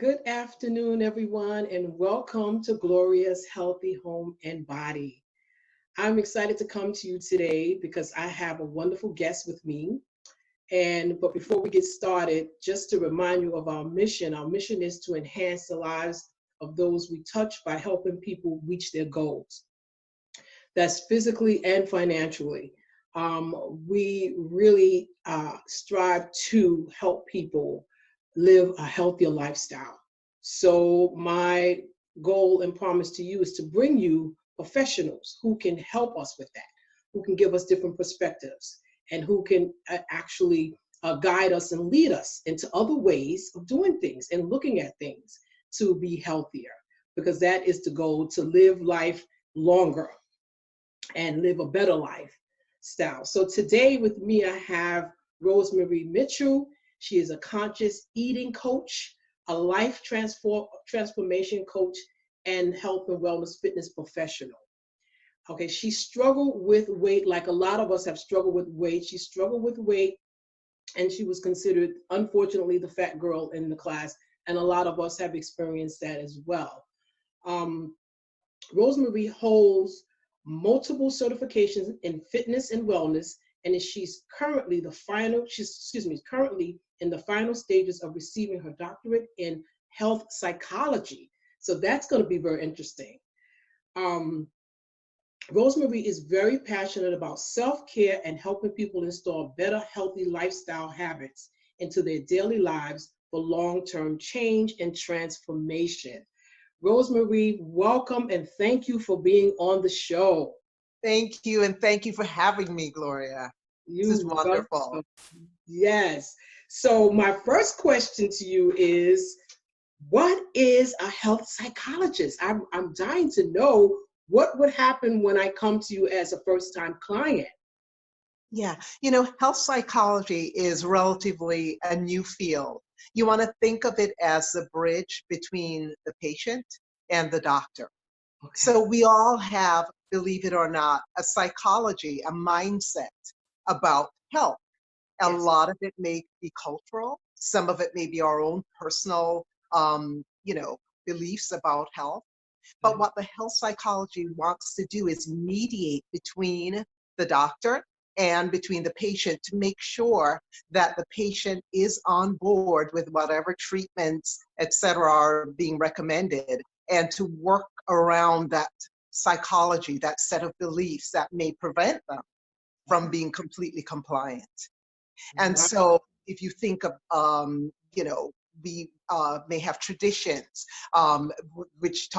Good afternoon, everyone, and welcome to Gloria's Healthy Home and Body. I'm excited to come to you today because I have a wonderful guest with me. But before we get started, just to remind you of our mission is to enhance the lives of those we touch by helping people reach their goals. That's physically and financially. We really strive to help people live a healthier lifestyle. So my goal and promise to you is to bring you professionals who can help us with that, who can give us different perspectives, and who can actually guide us and lead us into other ways of doing things and looking at things to be healthier, because that is the goal, to live life longer and live a better lifestyle. So today with me, I have Rosemarie Mitchell. She is a conscious eating coach, a life transformation coach, and health and wellness fitness professional. Okay, she struggled with weight like a lot of us have struggled with weight. She struggled with weight, and she was considered, unfortunately, the fat girl in the class. And a lot of us have experienced that as well. Rosemarie holds multiple certifications in fitness and wellness, and she's currently currently in the final stages of receiving her doctorate in health psychology. So that's going to be very interesting. Rosemarie is very passionate about self-care and helping people install better, healthy lifestyle habits into their daily lives for long-term change and transformation. Rosemarie, welcome and thank you for being on the show. Thank you, and thank you for having me, Gloria. This is wonderful. Welcome. Yes. So my first question to you is, what is a health psychologist? I'm dying to know what would happen when I come to you as a first-time client. Yeah, health psychology is relatively a new field. You want to think of it as the bridge between the patient and the doctor. Okay. So we all have, believe it or not, a psychology, a mindset about health. A Yes. lot of it may be cultural. Some of it may be our own personal, beliefs about health. But what the health psychology wants to do is mediate between the doctor and between the patient to make sure that the patient is on board with whatever treatments, et cetera, are being recommended, and to work around that psychology, that set of beliefs that may prevent them from being completely compliant. And Wow. so if you think of, we may have traditions which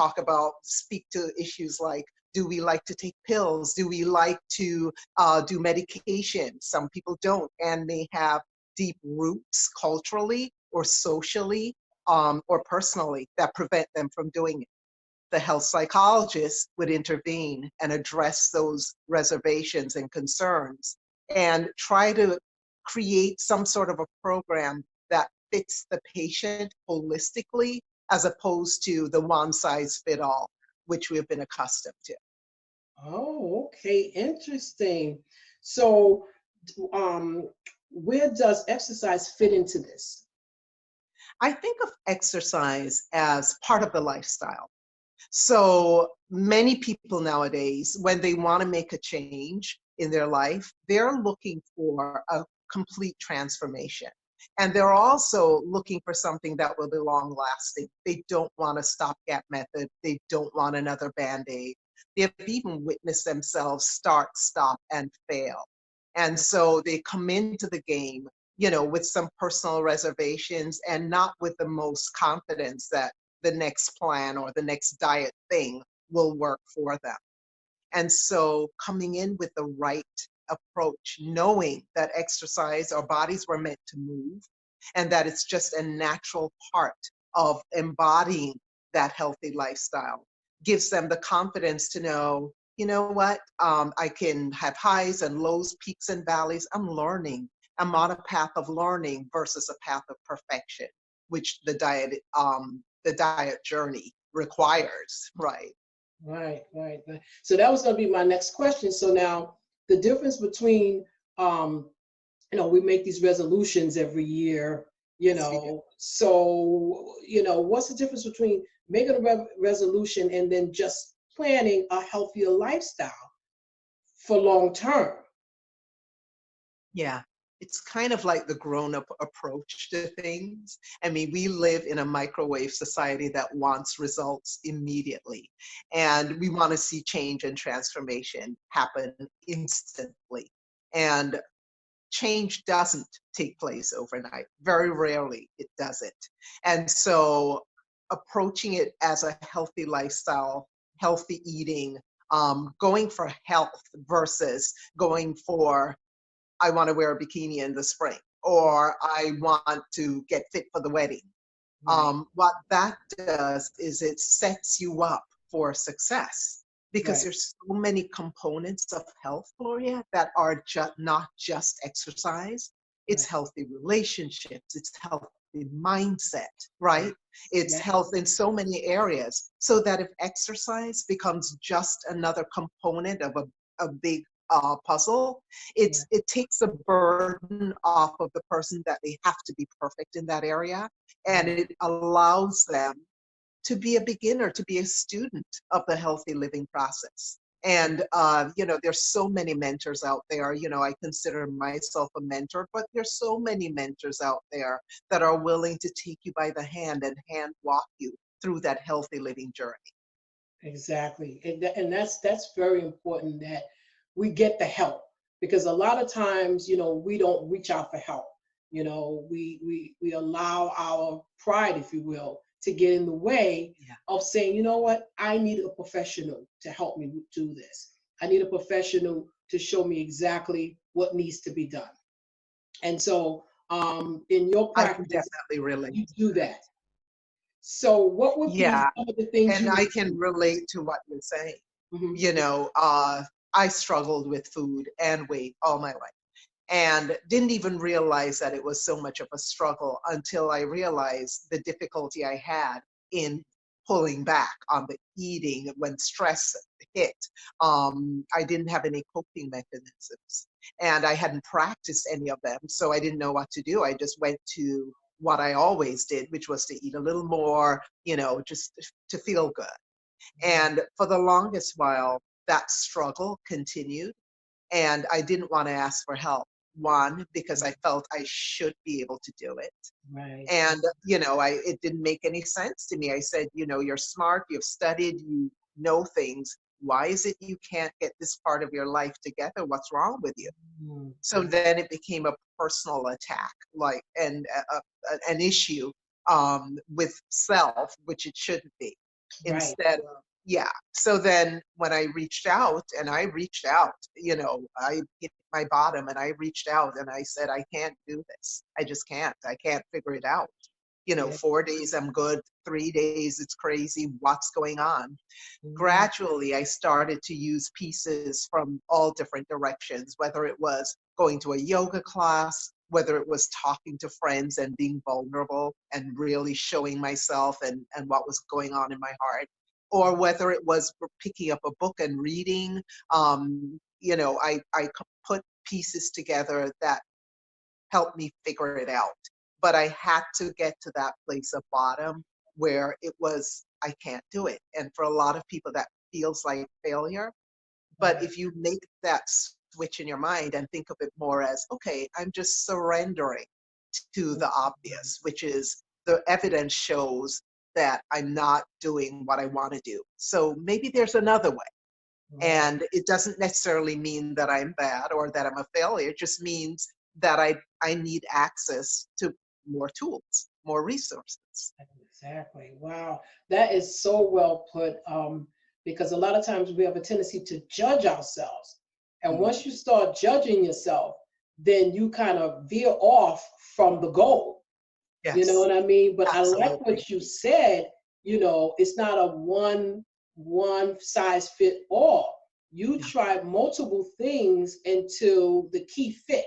speak to issues like, do we like to take pills? Do we like to do medication? Some people don't, and they have deep roots culturally or socially or personally that prevent them from doing it. The health psychologist would intervene and address those reservations and concerns and try to create some sort of a program that fits the patient holistically, as opposed to the one-size-fits-all, which we have been accustomed to. Oh, okay, interesting. So, where does exercise fit into this? I think of exercise as part of the lifestyle. So many people nowadays, when they want to make a change in their life, they're looking for a complete transformation. And they're also looking for something that will be long lasting. They don't want a stopgap method. They don't want another Band-Aid. They have even witnessed themselves start, stop, and fail. And so they come into the game, with some personal reservations and not with the most confidence that the next plan or the next diet thing will work for them. And so coming in with the right approach, knowing that exercise, our bodies were meant to move, and that it's just a natural part of embodying that healthy lifestyle, gives them the confidence to know, you know what, I can have highs and lows, peaks and valleys. I'm learning. I'm on a path of learning versus a path of perfection, which the diet journey requires, right? Right. So that was going to be my next question. So now the difference between, we make these resolutions every year Yes, we do. So what's the difference between making a resolution and then just planning a healthier lifestyle for long term? Yeah. It's kind of like the grown-up approach to things. I mean, we live in a microwave society that wants results immediately, and we want to see change and transformation happen instantly. And change doesn't take place overnight. Very rarely it does it. And so approaching it as a healthy lifestyle, healthy eating, going for health versus going for, I want to wear a bikini in the spring, or I want to get fit for the wedding. Right, What that does is it sets you up for success, because right, there's so many components of health, Gloria, that are not just exercise. It's right. healthy relationships, it's healthy mindset, right? Yes, It's health yes, in so many areas. So that if exercise becomes just another component of a big puzzle, yeah, it takes a burden off of the person that they have to be perfect in that area, and right. it allows them to be a beginner, to be a student of the healthy living process. And there's so many mentors out there. I consider myself a mentor, but there's so many mentors out there that are willing to take you by the hand and hand walk you through that healthy living journey. Exactly. And that's very important that we get the help, because a lot of times, we don't reach out for help. We allow our pride, if you will, to get in the way Yeah. of saying, you know what, I need a professional to help me do this. I need a professional to show me exactly what needs to be done. And so, in your I can practice, definitely relate you to do that. that. So, what would be Yeah. some of the things And you I would can do? relate to what you're saying. Mhm. You know, uh, I struggled with food and weight all my life, and didn't even realize that it was so much of a struggle until I realized the difficulty I had in pulling back on the eating when stress hit. I didn't have any coping mechanisms, and I hadn't practiced any of them, so I didn't know what to do. I just went to what I always did, which was to eat a little more, just to feel good. And for the longest while, that struggle continued, and I didn't want to ask for help. One, because I felt I should be able to do it. Right. And, it didn't make any sense to me. I said, you're smart, you've studied, you know things. Why is it you can't get this part of your life together? What's wrong with you? Mm, So then it became a personal attack, like, and an issue with self, which it shouldn't be. right. Instead of, yeah. So then when I reached out, I hit my bottom, and I reached out and I said, I can't do this. I just can't. I can't figure it out. Yeah. 4 days I'm good, 3 days it's crazy. What's going on? Mhm. Gradually I started to use pieces from all different directions, whether it was going to a yoga class, whether it was talking to friends and being vulnerable and really showing myself and what was going on in my heart, or whether it was picking up a book and reading. I put pieces together that helped me figure it out. But I had to get to that place of bottom where it was, I can't do it. And for a lot of people, that feels like failure. But Right. if you make that switch in your mind and think of it more as, okay, I'm just surrendering to the obvious, which is the evidence shows that I'm not doing what I want to do. So maybe there's another way. Right. And it doesn't necessarily mean that I'm bad or that I'm a failure. It just means that I need access to more tools, more resources. Exactly. Wow. That is so well put. Because a lot of times we have a tendency to judge ourselves. And Mm. once you start judging yourself, then you kind of veer off from the goal. You know Yes, what I mean? But I like absolutely. what you said, it's not a one size fit all. You Yeah. try multiple things until the key fit.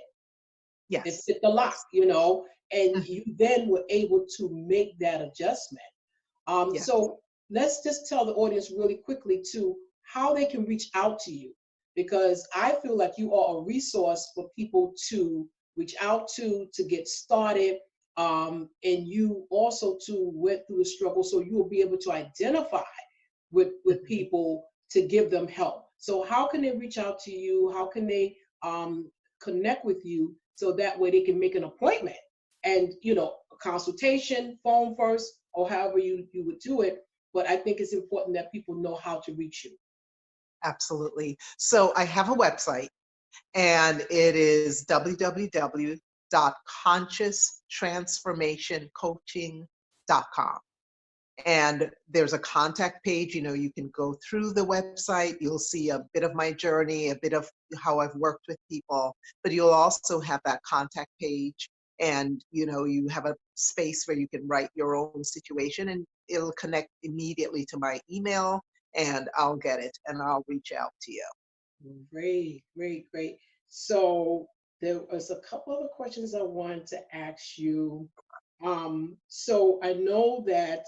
It Yes. fit the lock, Yes. and Mhm. you then were able to make that adjustment. Yes. So let's just tell the audience really quickly to how they can reach out to you, because I feel like you are a resource for people to reach out to get started. and you also too went through the struggle, so you will be able to identify with Mhm. people to give them help. So how can they reach out to you? How can they connect with you so that way they can make an appointment and a consultation, phone first, or however you would do it. But I think it's important that people know how to reach you. Absolutely. So I have a website, and it is www.conscioustransformationcoaching.com. And there's a contact page. You can go through the website. You'll see a bit of my journey, a bit of how I've worked with people, but you'll also have that contact page. And you have a space where you can write your own situation, and it'll connect immediately to my email, and I'll get it and I'll reach out to you. Great, great, great. So there was a couple other questions I wanted to ask you. So I know that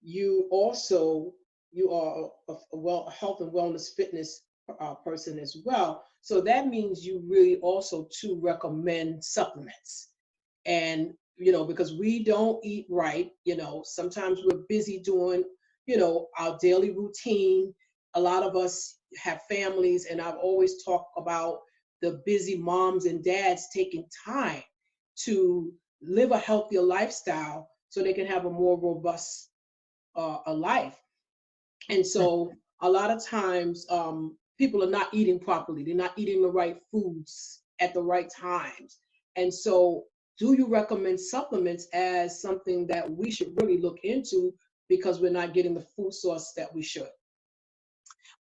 you also you are a health and wellness fitness person as well. So that means you really also to recommend supplements. And because we don't eat right, sometimes we're busy doing our daily routine. A lot of us have families, and I've always talked about the busy moms and dads taking time to live a healthier lifestyle so they can have a more robust a life. And so a lot of times people are not eating properly. They're not eating the right foods at the right times. And so do you recommend supplements as something that we should really look into because we're not getting the food source that we should?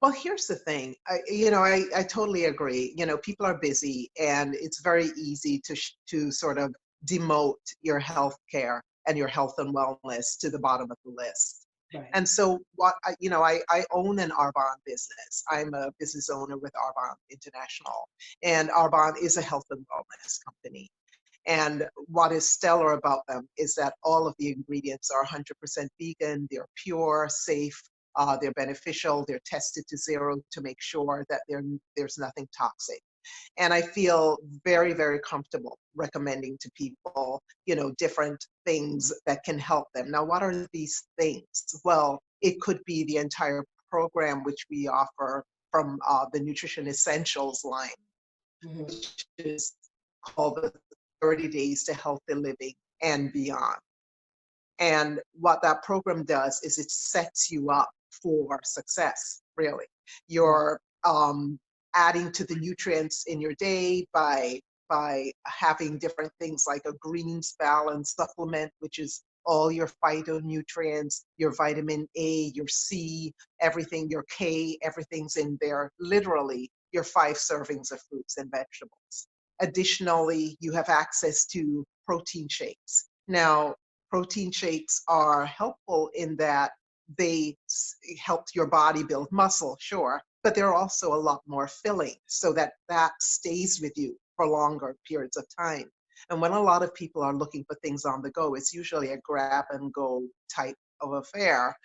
Well, here's the thing. I totally agree. People are busy, and it's very easy to sort of demote your health care and your health and wellness to the bottom of the list. Right. And so, I own an Arbonne business. I'm a business owner with Arbonne International, and Arbonne is a health and wellness company. And what is stellar about them is that all of the ingredients are 100% vegan, they're pure, safe, they're beneficial, they're tested to zero to make sure that there's nothing toxic. And I feel very, very comfortable recommending to people, different things that can help them. Now, what are these things? Well, it could be the entire program which we offer from the Nutrition Essentials line, Hmm. which is called the 30 Days to Healthy Living and Beyond. And what that program does is it sets you up for success, really. Right. You're adding to the nutrients in your day by having different things like a greens balance supplement, which is all your phytonutrients, your vitamin A, your C, everything, your K, everything's in there, literally your 5 servings of fruits and vegetables. Additionally, you have access to protein shakes. Now, protein shakes are helpful in that they help your body build muscle, sure, but they're also a lot more filling so that that stays with you for longer periods of time. And when a lot of people are looking for things on the go, it's usually a grab and go type of affair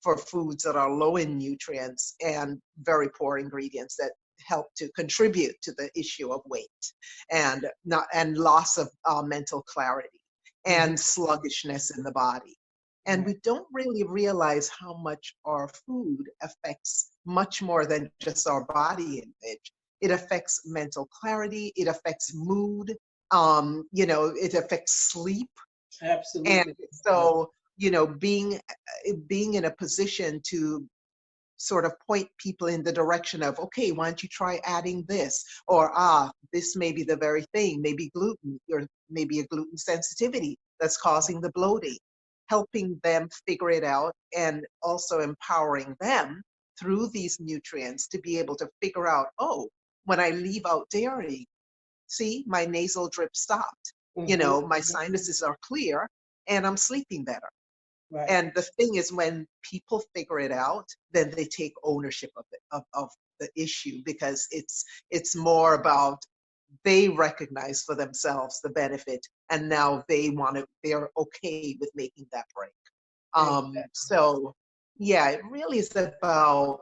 for foods that are low in nutrients and very poor ingredients that help to contribute to the issue of weight and loss of mental clarity Hmm. and sluggishness in the body. And Right. we don't really realize how much our food affects much more than just our body image. It affects mental clarity, it affects mood, it affects sleep. And Absolutely. Yeah. so, being in a position to sort of point people in the direction of, okay, why don't you try adding this? Or, this may be the very thing, maybe gluten, or maybe a gluten sensitivity that's causing the bloating. Helping them figure it out and also empowering them through these nutrients to be able to figure out, oh, when I leave out dairy, see, my nasal drip stopped. Hmm. My sinuses are clear and I'm sleeping better. Right. And the thing is, when people figure it out, then they take ownership of it, of the issue, because it's more about they recognize for themselves the benefit, and now they're okay with making that break. Exactly. So yeah, it really is about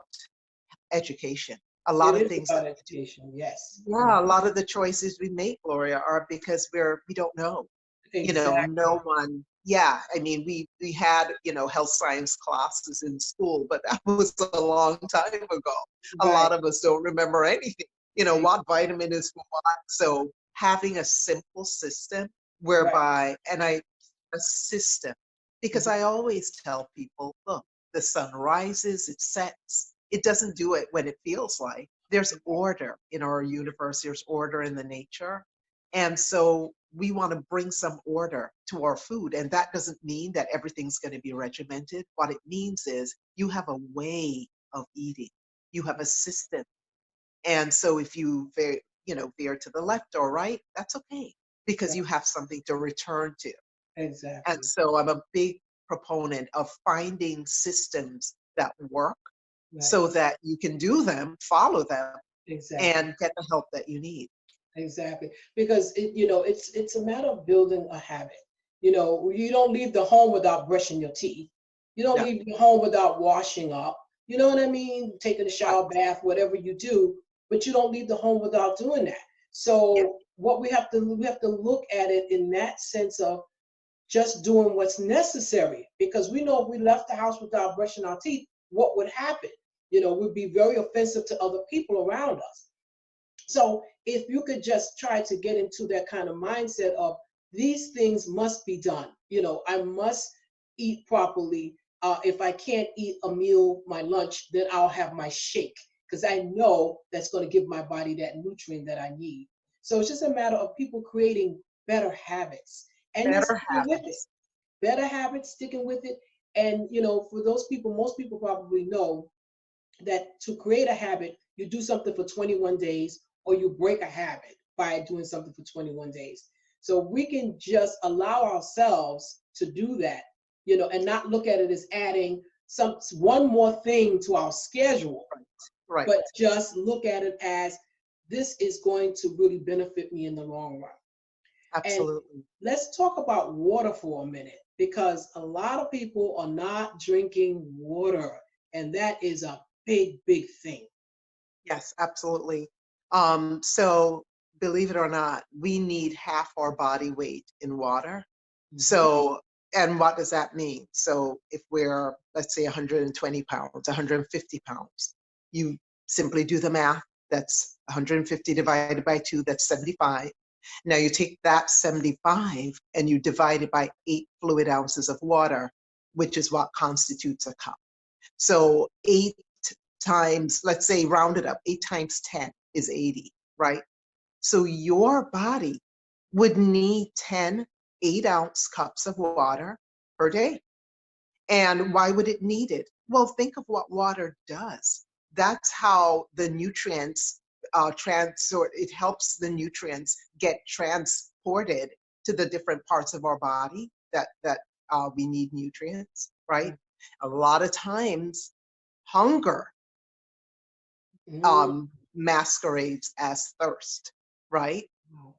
education. A lot It of is things that about we do. education. Yes. Yeah, a lot of the choices we make, Gloria, are because we don't know. No Exactly. one, yeah, I mean, we had, health science classes in school, but that was a long time ago. A Right. lot of us don't remember anything, what vitamin is for what. So having a simple system Right. whereby, a system, because Mhm. I always tell people, look, the sun rises, it sets. It doesn't do it when it feels like. There's order in our universe, there's order in the nature. And so we want to bring some order to our food. And that doesn't mean that everything's going to be regimented. What it means is you have a way of eating, you have a system. And so if you veer to the left or right, that's okay because Right. you have something to return to. And Exactly. so I'm a big proponent of finding systems that work Right. so that you can do them, follow them, Exactly. and get the help that you need. Exactly. Because it's a matter of building a habit. You don't leave the home without brushing your teeth. You don't Yeah, leave the home without washing up. You know what I mean? Taking a right. shower, bath, whatever you do, but you don't leave the home without doing that. Yeah, So what we have to look at it in that sense of just doing what's necessary, because we know if we left the house without brushing our teeth, what would happen? Would be very offensive to other people around us. So if you could just try to get into that kind of mindset of these things must be done. I must eat properly. If I can't eat a meal, my lunch, then I'll have my shake because I know that's going to give my body that nutrient that I need. So it's just a matter of people creating better habits and then better sticking with it. habits. Better habits, sticking with it. And for those people, most people probably know that to create a habit, you do something for 21 days or you break a habit by doing something for 21 days. So we can just allow ourselves to do that, and not look at it as adding one more thing to our schedule, Right, right. but just look at it as this is going to really benefit me in the long run. And Absolutely. let's talk about water for a minute because a lot of people are not drinking water, and that is a big, big thing. Yes, absolutely. So believe it or not, we need half our body weight in water. Mhm. So, and what does that mean? So if we're, let's say 120 pounds, 150 pounds, you simply do the math. That's 150 divided by 2, that's 75. Now you take that 75 and you divide it by 8 fluid ounces of water, which is what constitutes a cup. So 8 times, let's say round it up, 8 times 10 is 80, right? So your body would need 10 8-ounce cups of water per day. And why would it need it? Well, think of what water does. That's how the nutrients it helps the nutrients get transported to the different parts of our body that we need nutrients, right? Right. A lot of times, hunger Mhm. masquerades as thirst, right? Wow.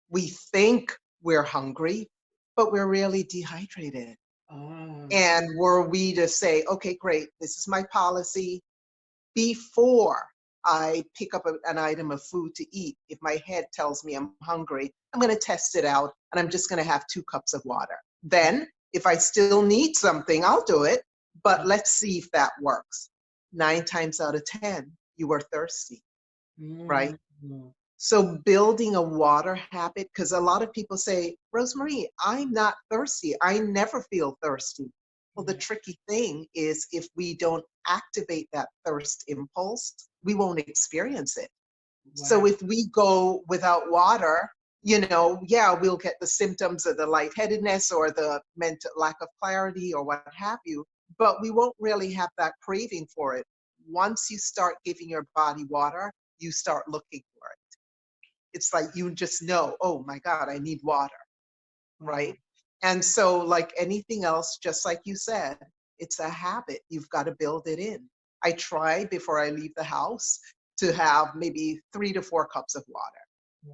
We think we're hungry, but we're really dehydrated. Ah, And were we to say, okay, great, this is my policy before I pick up an item of food to eat, if my head tells me I'm hungry, I'm going to test it out and I'm just going to have 2 cups of water. Then, if I still need something, I'll do it. But let's see if that works. 9 times out of 10, you are thirsty, right? mhm. So building a water habit, because a lot of people say, Rosemarie, I'm not thirsty. I never feel thirsty. Well, the Right. tricky thing is if we don't activate that thirst impulse, we won't experience it. So Wow. if we go without water, yeah, we'll get the symptoms of the lightheadedness or the mental lack of clarity or what have you, but we won't really have that craving for it. Once you start giving your body water, you start looking for it. It's like you just know, oh my God, I need water, Wow. right? And so, like anything else, just like you said, it's a habit. You've got to build it in. I try before I leave the house to have maybe 3 to 4 cups of water.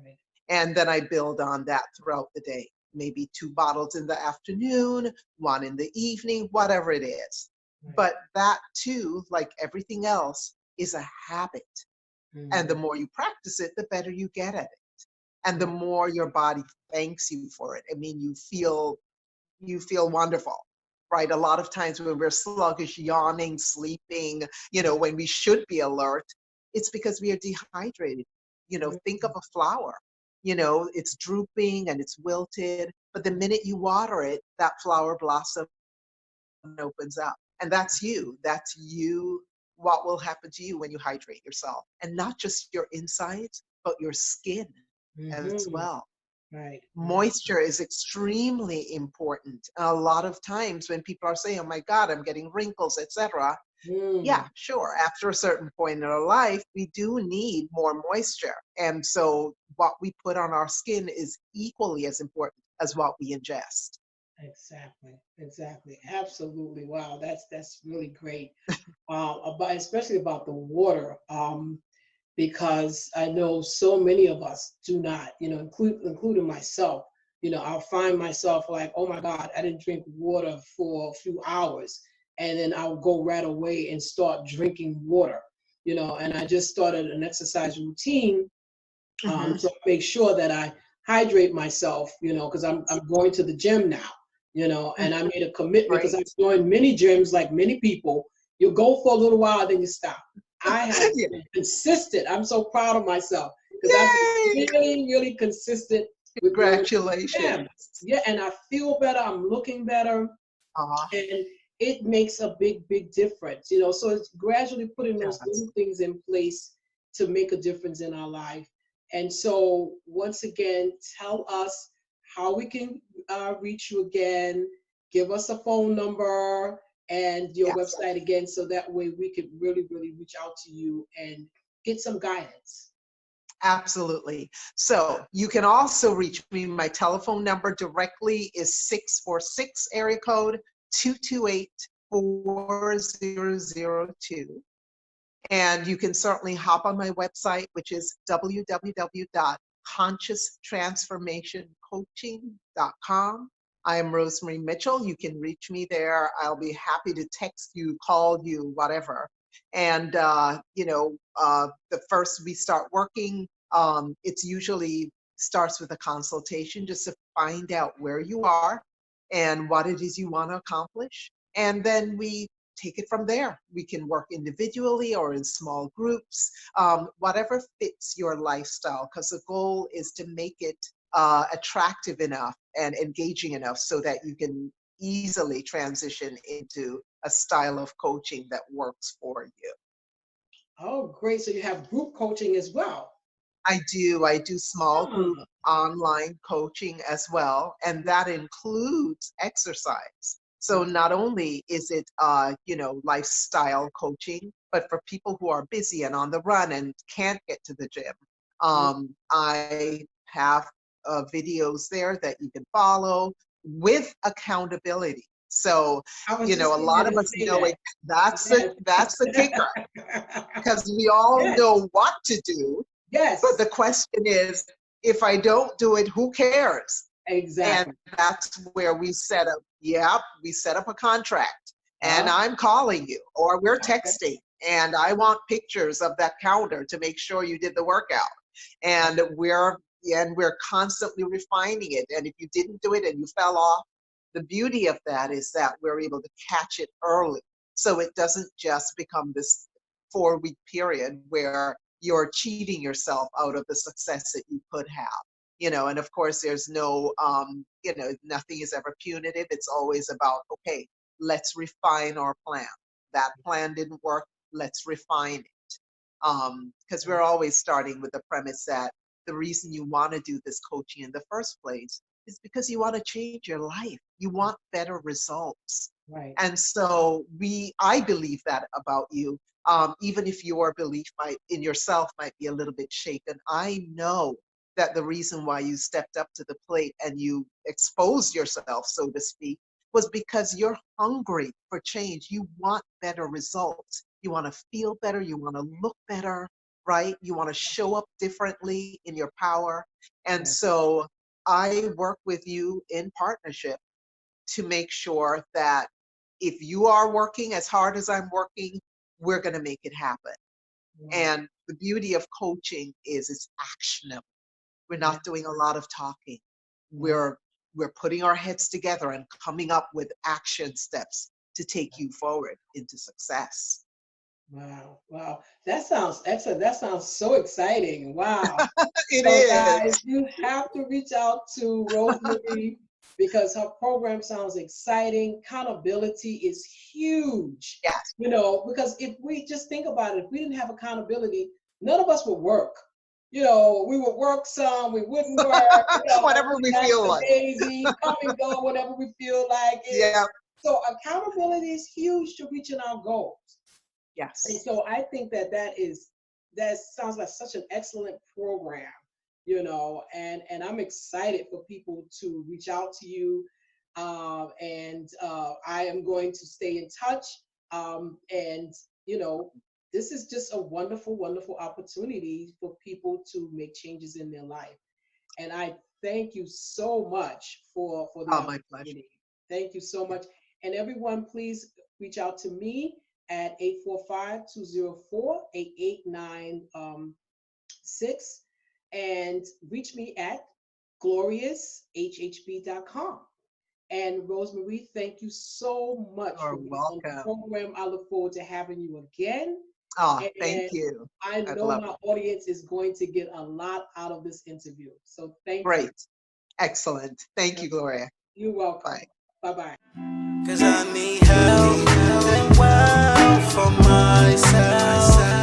Right. And then I build on that throughout the day. Maybe 2 bottles in the afternoon, one in the evening, whatever it is. Right. But that too, like everything else, is a habit. And the Mhm. more you practice it, the better you get at it. And the more your body thanks you for it. I mean, you feel wonderful, right? A lot of times when we're sluggish, yawning, sleeping, when we should be alert, it's because we are dehydrated. Think of Mhm. a flower. It's drooping and it's wilted, but the minute you water it, that flower blossom opens up. And that's you. That's you. What will happen to you when you hydrate yourself? And not just your insides, but your skin as Mhm. well. Right. Right. Moisture is extremely important. A lot of times when people are saying, "Oh my God, I'm getting wrinkles, etc." Mm. Yeah, sure. After a certain point in our life, we do need more moisture. And so what we put on our skin is equally as important as what we ingest. Exactly. Exactly. Absolutely. Wow. That's really great. About especially about the water. Because I know so many of us do not, including myself. I'll find myself like, oh my God, I didn't drink water for a few hours. And then I'll go right away and start drinking water, and I just started an exercise routine. Hmm. So I make sure that I hydrate myself, because I'm going to the gym now, and I made a commitment because Great. I've joined many gyms like many people. You go for a little while, then you stop. I have Yeah. been consistent. I'm so proud of myself because I've Yay! been really, really consistent with going to the gym. Congratulations. Yeah, and I feel better. I'm looking better, Uh, and it makes a big, big difference. So it's gradually putting those yes. little things in place to make a difference in our life. And so, once again, tell us how we can reach you again. Give us a phone number and your Yes. website again, so that way we could really, really reach out to you and get some guidance. Absolutely. So you can also reach me. My telephone number directly is 646 area code 228 4002. And you can certainly hop on my website, which is www.conscioustransformationcoaching.com. I am Rosemarie Mitchell. You can reach me there. I'll be happy to text you, call you, whatever. And, the first we start working, it's usually starts with a consultation just to find out where you are and what it is you want to accomplish. And then we take it from there. We can work individually or in small groups, whatever fits your lifestyle, because the goal is to make it attractive enough and engaging enough so that you can easily transition into a style of coaching that works for you. Oh, great. So you have group coaching as well. I do. I do small group Ah, online coaching as well, and that includes exercise. So okay. not only is it, lifestyle coaching, but for people who are busy and on the run and can't get to the gym, Mm. I have videos there that you can follow with accountability. So, I was a just getting lot ready of to us say know that. it. That's the kicker, Yes. because we all Yes. know what to do, but Yes. the question is, if I don't do it, who cares? And Exactly. that's where we set up a contract. And Uh, I'm calling you, or we're okay. texting, and I want pictures of that calendar to make sure you did the workout. And we're constantly refining it. And if you didn't do it and you fell off, the beauty of that is that we're able to catch it early. So it doesn't just become this 4-week period where you're cheating yourself out of the success that you could have. And of course there's no nothing is ever punitive. It's always about, okay, let's refine our plan. That plan didn't work, let's refine it. Because we're always starting with the premise that the reason you want to do this coaching in the first place is because you want to change your life, you want better results. Right. And so I believe that about you. Even if your belief might in yourself might be a little bit shaken, I know that the reason why you stepped up to the plate and you exposed yourself, so to speak, was because you're hungry for change. You want better results. You want to feel better. You want to look better, right? You want to show up differently in your power. And Right. so I work with you in partnership to make sure that if you are working as hard as I'm working, we're going to make it happen. Wow. And the beauty of coaching is it's actionable. We're Yeah. not doing a lot of talking. Wow. We're putting our heads together and coming up with action steps to take you forward into success. Wow. Wow. That sounds excellent. That sounds so exciting. Wow. It So is. guys, you have to reach out to Rosemarie because her program sounds exciting. Accountability is huge. Yes. Because if we just think about it, if we didn't have accountability, none of us would work. We would work some, we wouldn't work, Whatever we feel like. lackadaisy, come and go whenever we feel like it. Yeah. So accountability is huge to reaching our goals. And Yes. so I think that sounds like such an excellent program, and I'm excited for people to reach out to you. And I am going to stay in touch. And, this is just a wonderful, wonderful opportunity for people to make changes in their life. And I thank you so much for the Oh, my pleasure. opportunity. Thank you so Yeah. much. And everyone, please reach out to me at 845-204-8896 and reach me at glorioushhb.com. And Rosemarie, thank you so much You're for being on the welcome. program. I look forward to having you again. Oh, thank And you. I I'd know love my it. audience is going to get a lot out of this interview. So thank you. Great. Excellent. Thank you, Gloria. You're welcome. Bye. Bye-bye. Cause I need help and well for myself.